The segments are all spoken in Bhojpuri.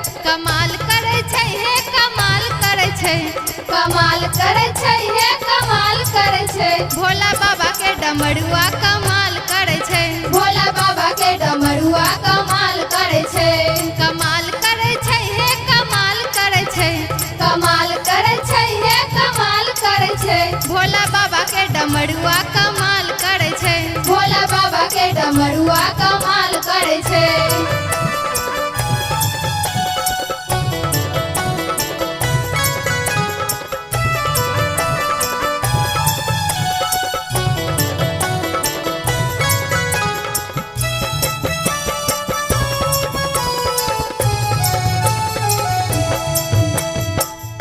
कमाल करे छै हे कमाल करे छै, कमाल करे छै हे कमाल करे छै, भोला बाबा के डमरुआ कमाल करे छै, भोला बाबा के डमरुआ कमाल करे छै, कमाल करे छै हे कमाल करे छै, कमाल करे छै हे कमाल करे छै, भोला बाबा के डमरुआ कमाल करे छै, भोला बाबा के डमरुआ कमाल करे छै।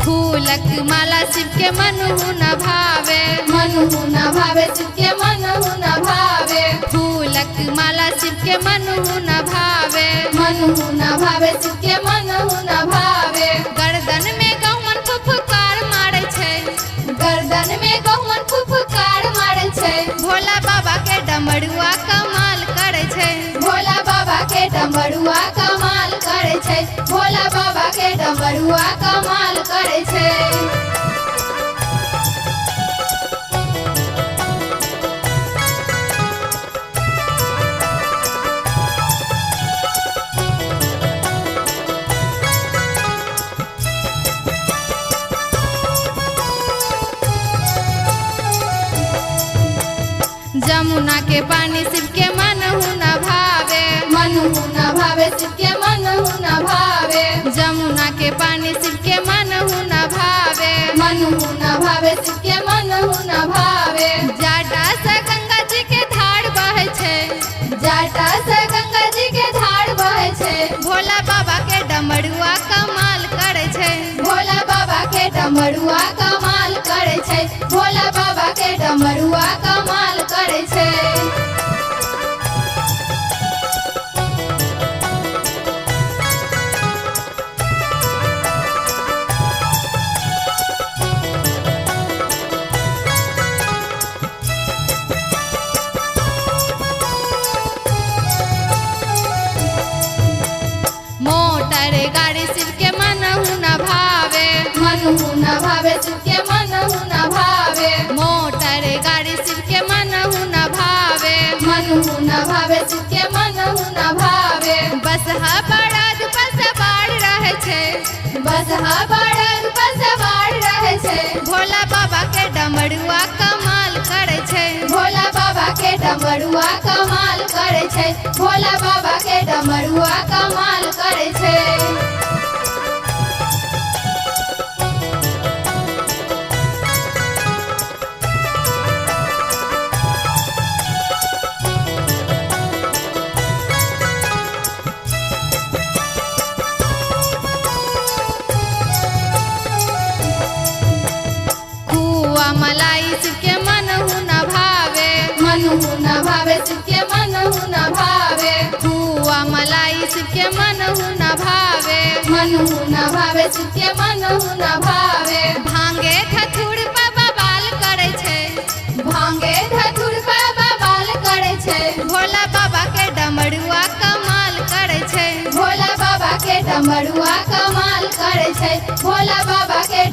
फूलक माला शिव के मनहु न भावे, मनहु न भावे शिव के मनहु न भावे, फूलक माला शिव के मनहु न भावे, मनहु न भावे शिव के मनहु न भावे, गर्दन में गहुमन फुफकार मारे छै, गर्दन में गहुमन फुफकार मारे छै, भोला बाबा के डमरुआ कमाल करे छै, भोला बाबा के डमरुआ कमाल करे छै, भोला बाबा के डमरुआ कमाल करे छै। जमुना के पानी शिव के मनहु न भावे, मनहु न भावे शिव के मनहु न भावे, जमुना के पानी शिव के मनहु न भावे, मनहु न भावे शिव के मनहु न भावे, जाटा से गंगा जी के धार बहे छै, जाटा से गंगा जी के धार बहे छै, भोला बाबा के डमरुआ कमाल करे छै, भोला बाबा के डमरुआ कमाल करे छै, भोला बाबा के डमरुआ कमाल करे छै। मोटर गाड़ी शिव के मनहु न भावे, मनहु न भावे शिव के मनहु न भावे, मोटर गाड़ी शिव के मनहु न भावे, मनहु न भावे शिव के मनहु न भावे, बस बड़द पर सवार रहे छै, बस बड़द पर सवार रहे छै, भोला बाबा के डमरुआ कमाल करे छै, भोला बाबा के डमरुआ कमाल करे छै, भोला बाबा के डमरुआ कमाल करे छै। खुआ मलाई शिव के मनहु न भावे, मनहु न भावे शिव के मनहु न भावे, खुआ मलाई शिव के मनहु न भावे, मनहु न भावे शिव के मनहु न भावे, भांगे धतूर पर बवाल करे छै, भांगे धतूर पर बवाल करे छै, भोला बाबा के डमरुआ कमाल करे छै, भोला बाबा के डमरुआ कमाल करे छै, भोला बाबा के